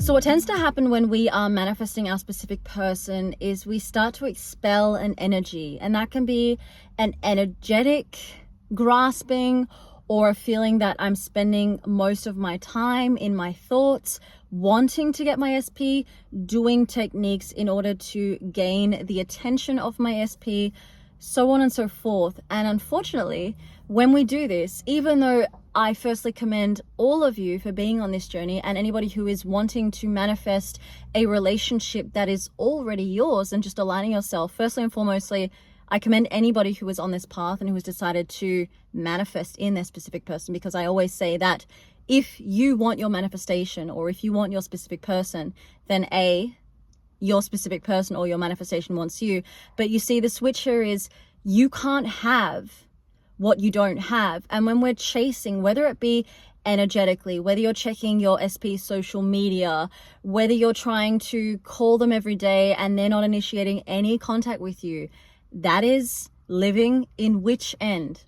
So what tends to happen when we are manifesting our specific person is we start to expel an energy, and that can be an energetic grasping or a feeling that I'm spending most of my time in my thoughts, wanting to get my SP, doing techniques in order to gain the attention of my SP, so on and so forth. And unfortunately, when we do this, even though I firstly commend all of you for being on this journey, and anybody who is wanting to manifest a relationship that is already yours and just aligning yourself, firstly and foremostly, I commend anybody who is on this path and who has decided to manifest in their specific person, because I always say that if you want your manifestation, or if you want your specific person, then your specific person or your manifestation wants you. But you see, the switch here is you can't have what you don't have. And when we're chasing, whether it be energetically, whether you're checking your SP social media, whether you're trying to call them every day and they're not initiating any contact with you, that is living in which end?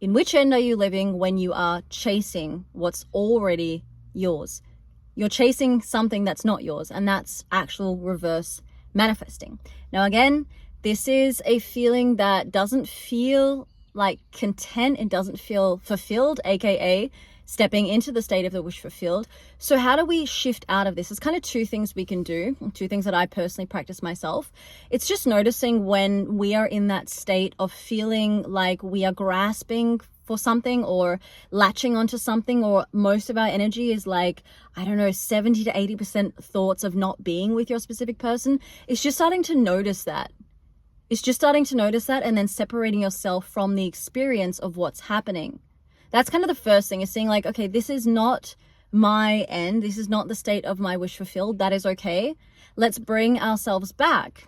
In which end are you living when you are chasing what's already yours? You're chasing something that's not yours, and that's actual reverse manifesting. Now, again, this is a feeling that doesn't feel like content. It doesn't feel fulfilled, aka stepping into the state of the wish fulfilled. So how do we shift out of this? There's kind of two things we can do, two things that I personally practice myself. It's just noticing when we are in that state of feeling like we are grasping for something or latching onto something, or most of our energy is like, I don't know, 70 to 80% thoughts of not being with your specific person. It's just starting to notice that. And then separating yourself from the experience of what's happening. That's kind of the first thing, is seeing like, okay, this is not my end. This is not the state of my wish fulfilled. That is okay. Let's bring ourselves back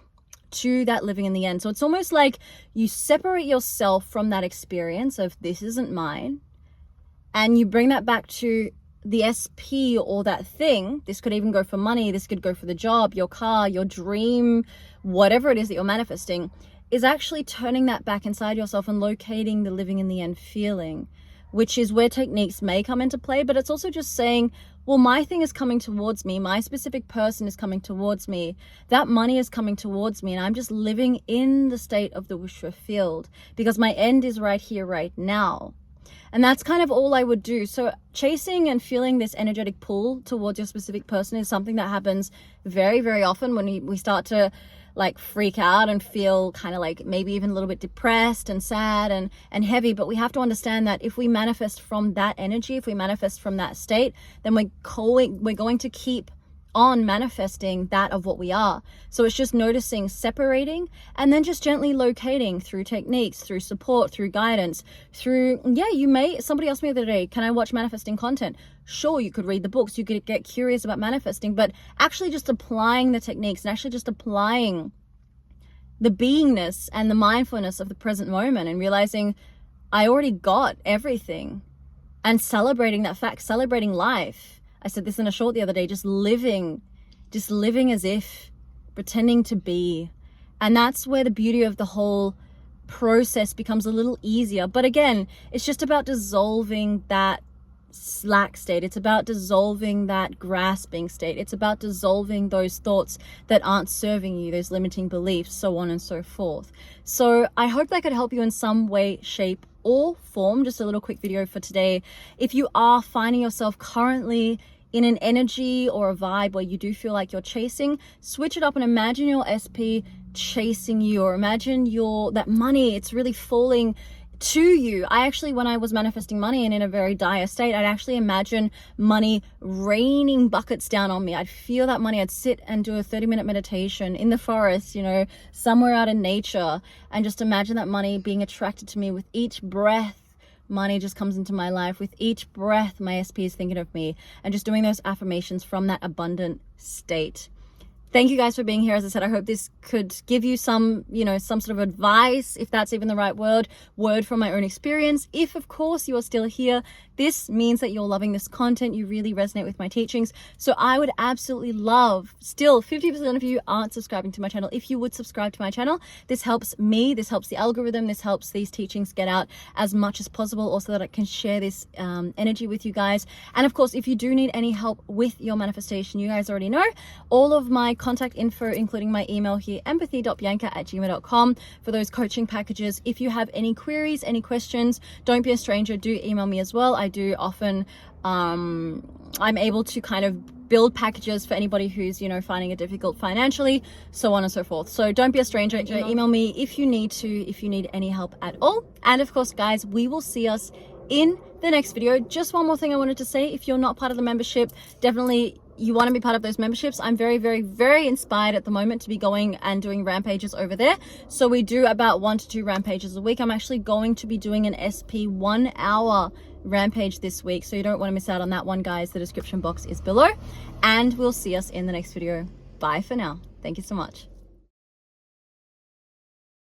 to that living in the end. So it's almost like you separate yourself from that experience of this isn't mine, and you bring that back to the SP or that thing. This could even go for money. This could go for the job, your car, your dream, whatever it is that you're manifesting, is actually turning that back inside yourself and locating the living in the end feeling, which is where techniques may come into play. But it's also just saying, well, my thing is coming towards me. My specific person is coming towards me. That money is coming towards me. And I'm just living in the state of the wish fulfilled, because my end is right here, right now. And that's kind of all I would do. So chasing and feeling this energetic pull towards your specific person is something that happens very, very often when we start to like freak out and feel kind of like maybe even a little bit depressed and sad and heavy. But we have to understand that if we manifest from that energy, if we manifest from that state, then we're going to keep on manifesting that of what we are. So it's just noticing, separating, and then just gently locating through techniques, through support, through guidance, through, somebody asked me the other day, can I watch manifesting content? Sure, you could read the books, you could get curious about manifesting, but actually just applying the techniques and actually just applying the beingness and the mindfulness of the present moment and realizing I already got everything, and celebrating that fact, celebrating life. I said this in a short the other day, just living as if, pretending to be. And that's where the beauty of the whole process becomes a little easier. But again, it's just about dissolving that slack state. It's about dissolving that grasping state. It's about dissolving those thoughts that aren't serving you, those limiting beliefs, so on and so forth. So I hope that could help you in some way, shape, or form. Just a little quick video for today. If you are finding yourself currently in an energy or a vibe where you do feel like you're chasing, switch it up and imagine your SP chasing you, or imagine that money, it's really falling to you. I actually, when I was manifesting money and in a very dire state, I'd actually imagine money raining buckets down on me. I'd feel that money. I'd sit and do a 30-minute meditation in the forest, somewhere out in nature, and just imagine that money being attracted to me. With each breath, money just comes into my life. With each breath, my SP is thinking of me, and just doing those affirmations from that abundant state. Thank you guys for being here. As I said, I hope this could give you some, some sort of advice, if that's even the right word from my own experience. If, of course, you are still here, this means that you're loving this content. You really resonate with my teachings. So I would absolutely love, still 50% of you aren't subscribing to my channel. If you would subscribe to my channel, this helps me, this helps the algorithm, this helps these teachings get out as much as possible, also that I can share this energy with you guys. And of course, if you do need any help with your manifestation, you guys already know all of my contact info, including my email here, empathy.bianca@gmail.com, for those coaching packages. If you have any queries, any questions, don't be a stranger, do email me as well. I do often, I'm able to kind of build packages for anybody who's, finding it difficult financially, so on and so forth. So don't be a stranger, email me if you need any help at all. And of course, guys, we will see us in the next video. Just one more thing I wanted to say: if you're not part of the membership, definitely you want to be part of those memberships. I'm very, very, very inspired at the moment to be going and doing rampages over there. So we do about 1 to 2 rampages a week. I'm actually going to be doing an SP 1 hour rampage this week, so you don't want to miss out on that one, guys. The description box is below, and we'll see us in the next video. Bye for now. Thank you so much.